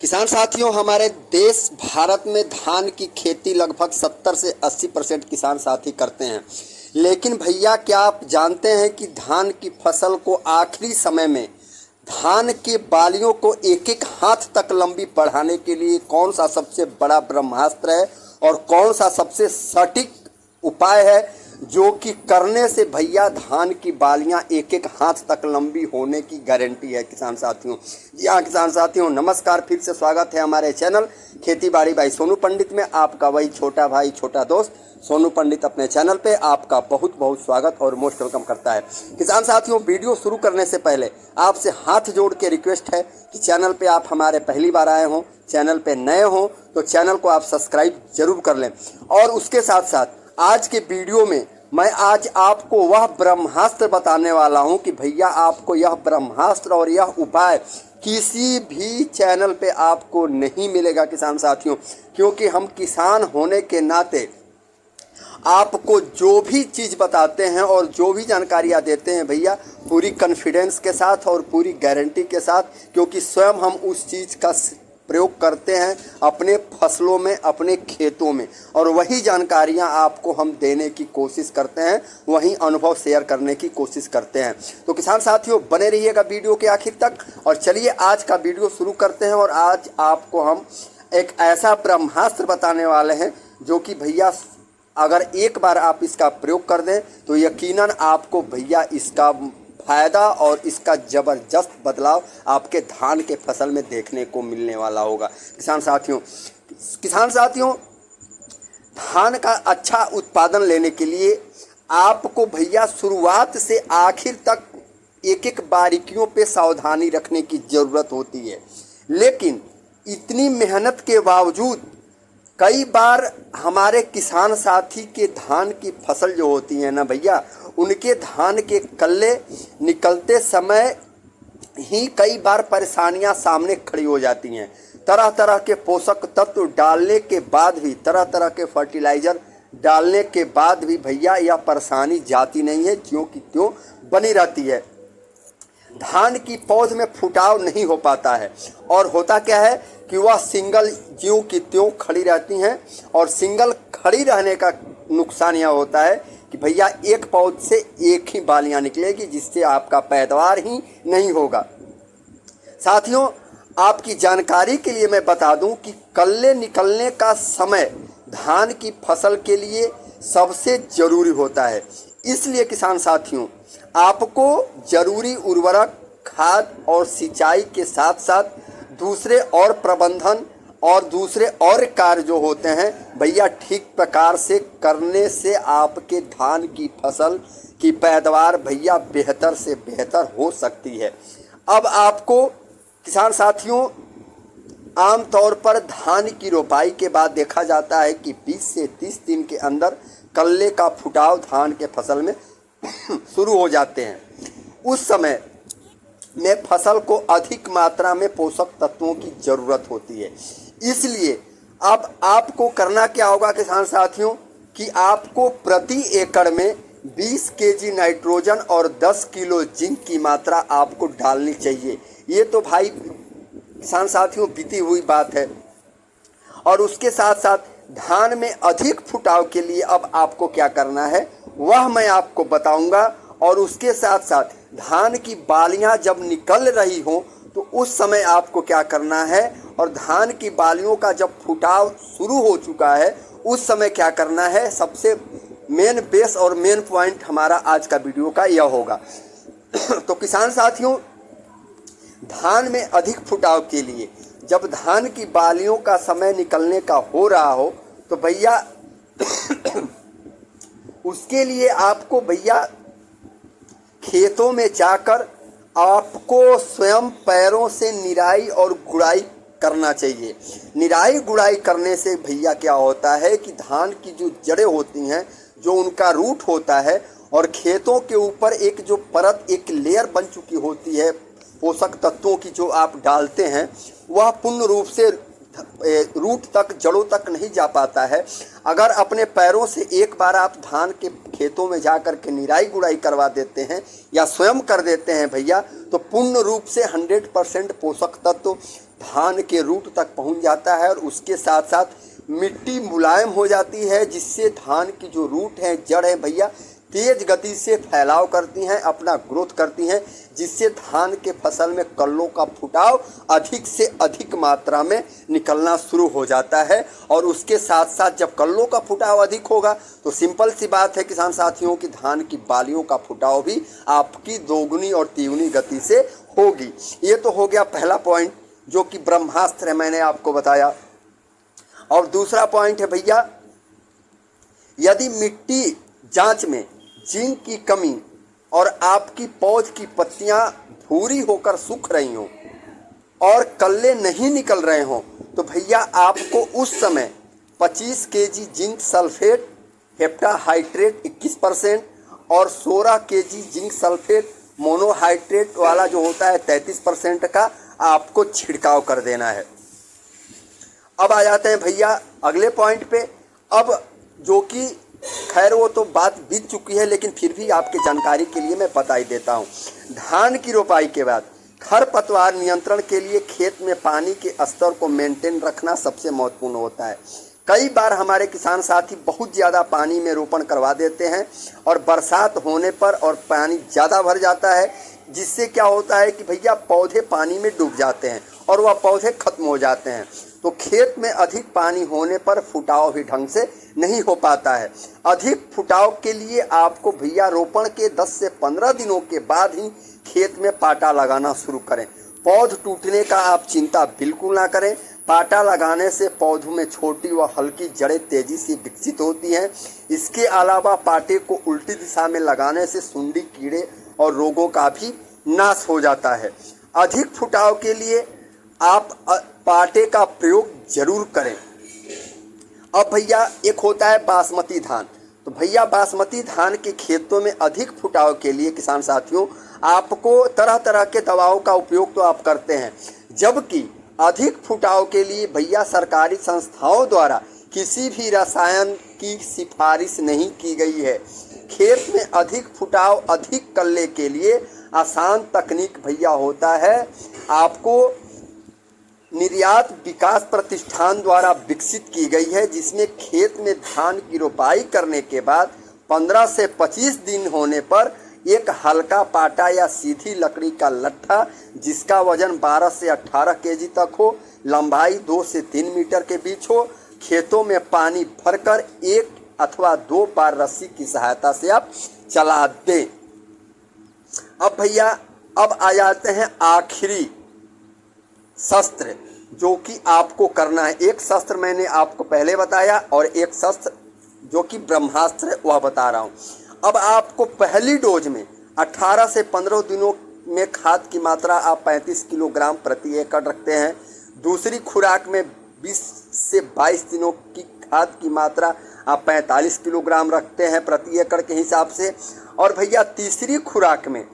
किसान साथियों, हमारे देश भारत में धान की खेती लगभग 70 से 80% किसान साथी करते हैं। लेकिन भैया, क्या आप जानते हैं कि धान की फसल को आखिरी समय में धान के बालियों को एक एक हाथ तक लंबी बढ़ाने के लिए कौन सा सबसे बड़ा ब्रह्मास्त्र है और कौन सा सबसे सटीक उपाय है जो कि करने से भैया धान की बालियां एक एक हाथ तक लंबी होने की गारंटी है। किसान साथियों, जी हाँ किसान साथियों, नमस्कार। फिर से स्वागत है हमारे चैनल खेती बाड़ी बाई सोनू पंडित में। आपका वही छोटा भाई छोटा दोस्त सोनू पंडित अपने चैनल पे आपका बहुत बहुत स्वागत और मोस्ट वेलकम करता है। किसान साथियों, वीडियो शुरू करने से पहले आपसे हाथ जोड़ के रिक्वेस्ट है कि चैनल पे आप हमारे पहली बार आए हों, चैनल पे नए हों तो चैनल को आप सब्सक्राइब जरूर कर लें। और उसके साथ साथ आज के वीडियो में मैं आज आपको वह ब्रह्मास्त्र बताने वाला हूं कि भैया आपको यह ब्रह्मास्त्र और यह उपाय किसी भी चैनल पे आपको नहीं मिलेगा किसान साथियों। क्योंकि हम किसान होने के नाते आपको जो भी चीज़ बताते हैं और जो भी जानकारियाँ देते हैं भैया पूरी कॉन्फिडेंस के साथ और पूरी गारंटी के साथ, क्योंकि स्वयं हम उस चीज़ का प्रयोग करते हैं अपने फसलों में, अपने खेतों में, और वही जानकारियां आपको हम देने की कोशिश करते हैं, वही अनुभव शेयर करने की कोशिश करते हैं। तो किसान साथियों, बने रहिएगा वीडियो के आखिर तक। और चलिए आज का वीडियो शुरू करते हैं। और आज आपको हम एक ऐसा ब्रह्मास्त्र बताने वाले हैं जो कि भैया अगर एक बार आप इसका प्रयोग कर दें तो यकीनन आपको भैया इसका फायदा और इसका ज़बरदस्त बदलाव आपके धान के फसल में देखने को मिलने वाला होगा। किसान साथियों, धान का अच्छा उत्पादन लेने के लिए आपको भैया शुरुआत से आखिर तक एक एक बारीकियों पे सावधानी रखने की ज़रूरत होती है। लेकिन इतनी मेहनत के बावजूद कई बार हमारे किसान साथी के धान की फसल जो होती है ना भैया, उनके धान के कल्ले निकलते समय ही कई बार परेशानियां सामने खड़ी हो जाती हैं। तरह तरह के पोषक तत्व डालने के बाद भी, तरह तरह के फर्टिलाइज़र डालने के बाद भी भैया यह परेशानी जाती नहीं है, ज्यों की त्यों बनी रहती है। धान की पौध में फुटाव नहीं हो पाता है और होता क्या है कि वह सिंगल ज्यों की त्यों खड़ी रहती हैं। और सिंगल खड़ी रहने का नुकसान यह होता है कि भैया एक पौध से एक ही बालियां निकलेगी, जिससे आपका पैदावार ही नहीं होगा। साथियों, आपकी जानकारी के लिए मैं बता दूं कि कल्ले निकलने का समय धान की फसल के लिए सबसे ज़रूरी होता है। इसलिए किसान साथियों, आपको ज़रूरी उर्वरक, खाद और सिंचाई के साथ साथ दूसरे और प्रबंधन और दूसरे और कार्य जो होते हैं भैया ठीक प्रकार से करने से आपके धान की फसल की पैदावार भैया बेहतर से बेहतर हो सकती है। अब आपको किसान साथियों, आम तौर पर धान की रोपाई के बाद देखा जाता है कि 20 से 30 दिन के अंदर कल्ले का फुटाव धान के फसल में शुरू हो जाते हैं। उस समय में फसल को अधिक मात्रा में पोषक तत्वों की ज़रूरत होती है। इसलिए अब आपको करना क्या होगा किसान साथियों कि आपको प्रति एकड़ में 20 केजी नाइट्रोजन और 10 किलो जिंक की मात्रा आपको डालनी चाहिए। ये तो भाई किसान साथियों बीती हुई बात है। और उसके साथ साथ धान में अधिक फुटाव के लिए अब आपको क्या करना है वह मैं आपको बताऊंगा। और उसके साथ साथ धान की बालियां जब निकल रही हो तो उस समय आपको क्या करना है, और धान की बालियों का जब फुटाव शुरू हो चुका है उस समय क्या करना है, सबसे मेन बेस और मेन पॉइंट हमारा आज का वीडियो का यह होगा। तो किसान साथियों, धान में अधिक फुटाव के लिए जब धान की बालियों का समय निकलने का हो रहा हो तो भैया उसके लिए आपको भैया खेतों में जाकर आपको स्वयं पैरों से निराई और गुड़ाई करना चाहिए। निराई गुड़ाई करने से भैया क्या होता है कि धान की जो जड़ें होती हैं, जो उनका रूट होता है, और खेतों के ऊपर एक जो परत, एक लेयर बन चुकी होती है पोषक तत्वों की जो आप डालते हैं, वह पूर्ण रूप से रूट तक, जड़ों तक नहीं जा पाता है। अगर अपने पैरों से एक बार आप धान के खेतों में जा कर के निराई गुड़ाई करवा देते हैं या स्वयं कर देते हैं भैया, तो पूर्ण रूप से 100% पोषक तत्व धान के रूट तक पहुंच जाता है और उसके साथ साथ मिट्टी मुलायम हो जाती है, जिससे धान की जो रूट है, जड़ है भैया, तेज गति से फैलाव करती हैं, अपना ग्रोथ करती हैं, जिससे धान के फसल में कल्लों का फुटाव अधिक से अधिक मात्रा में निकलना शुरू हो जाता है। और उसके साथ साथ जब कल्लों का फुटाव अधिक होगा तो सिंपल सी बात है किसान साथियों कि धान की बालियों का फुटाव भी आपकी दोगुनी और तिगुनी गति से होगी। ये तो हो गया पहला पॉइंट जो कि ब्रह्मास्त्र है, मैंने आपको बताया। और दूसरा पॉइंट है भैया, यदि मिट्टी जांच में जिंक की कमी और आपकी पौध की पत्तियां भूरी होकर सूख रही हों और कल्ले नहीं निकल रहे हों तो भैया आपको उस समय 25 केजी जिंक सल्फेट हेप्टाहाइड्रेट 21% और 16 केजी जिंक सल्फेट मोनोहाइड्रेट वाला जो होता है 33% का आपको छिड़काव कर देना है। अब आ जाते हैं भैया अगले पॉइंट पे। अब जो कि खैर वो तो बात बीत चुकी है, लेकिन फिर भी आपके जानकारी के लिए मैं बता ही देता हूँ। धान की रोपाई के बाद खरपतवार नियंत्रण के लिए खेत में पानी के स्तर को मेंटेन रखना सबसे महत्वपूर्ण होता है। कई बार हमारे किसान साथी बहुत ज़्यादा पानी में रोपण करवा देते हैं और बरसात होने पर और पानी ज़्यादा भर जाता है, जिससे क्या होता है कि भैया पौधे पानी में डूब जाते हैं और वह पौधे खत्म हो जाते हैं। तो खेत में अधिक पानी होने पर फुटाव भी ढंग से नहीं हो पाता है। अधिक फुटाव के लिए आपको भैया रोपण के 10 से 15 दिनों के बाद ही खेत में पाटा लगाना शुरू करें। पौध टूटने का आप चिंता बिल्कुल ना करें। पाटा लगाने से पौधों में छोटी व हल्की जड़ें तेजी से विकसित होती हैं। इसके अलावा पाटे को उल्टी दिशा में लगाने से सुंडी कीड़े और रोगों का भी नाश हो जाता है। अधिक फुटाव के लिए आप पाटे का प्रयोग जरूर करें। अब भैया एक होता है बासमती धान। तो भैया बासमती धान के खेतों में अधिक फुटाव के लिए किसान साथियों आपको तरह तरह के दवाओं का उपयोग तो आप करते हैं, जबकि अधिक फुटाव के लिए भैया सरकारी संस्थाओं द्वारा किसी भी रसायन की सिफारिश नहीं की गई है। खेत में अधिक फुटाव अधिक कल्ले के लिए आसान तकनीक भैया होता है, आपको निर्यात विकास प्रतिष्ठान द्वारा विकसित की गई है, जिसमें खेत में धान की रोपाई करने के बाद 15 से 25 दिन होने पर एक हल्का पाटा या सीधी लकड़ी का लट्ठा जिसका वजन 12 से 18 केजी तक हो, लंबाई 2 से 3 मीटर के बीच हो, खेतों में पानी भरकर 1 अथवा 2 बार रस्सी की सहायता से आप चला दें। अब भैया अब आ जाते हैं आखिरी शस्त्र जो कि आपको करना है। एक शस्त्र मैंने आपको पहले बताया और एक शस्त्र जो कि ब्रह्मास्त्र वह बता रहा हूँ। अब आपको पहली डोज में 18 से 15 दिनों में खाद की मात्रा आप 35 किलोग्राम प्रति एकड़ रखते हैं। दूसरी खुराक में 20 से 22 दिनों की खाद की मात्रा आप 45 किलोग्राम रखते हैं प्रति एकड़ के हिसाब से। और भैया तीसरी खुराक में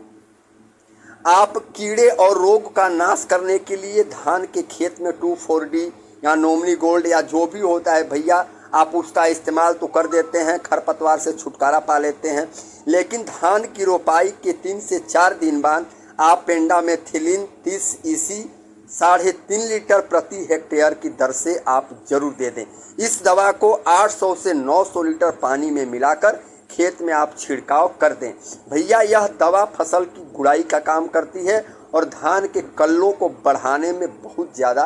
आप कीड़े और रोग का नाश करने के लिए धान के खेत में 2,4-D या नोमनी गोल्ड या जो भी होता है भैया आप उसका इस्तेमाल तो कर देते हैं, खरपतवार से छुटकारा पा लेते हैं। लेकिन धान की रोपाई के 3 से 4 दिन बाद आप पेंडामेथिलिन 30 EC 3.5 लीटर प्रति हेक्टेयर की दर से आप जरूर दे दें। इस दवा को 800 से 900 लीटर पानी में मिलाकर खेत में आप छिड़काव कर दें। भैया यह दवा फसल की गुड़ाई का काम करती है और धान के कल्लों को बढ़ाने में बहुत ज़्यादा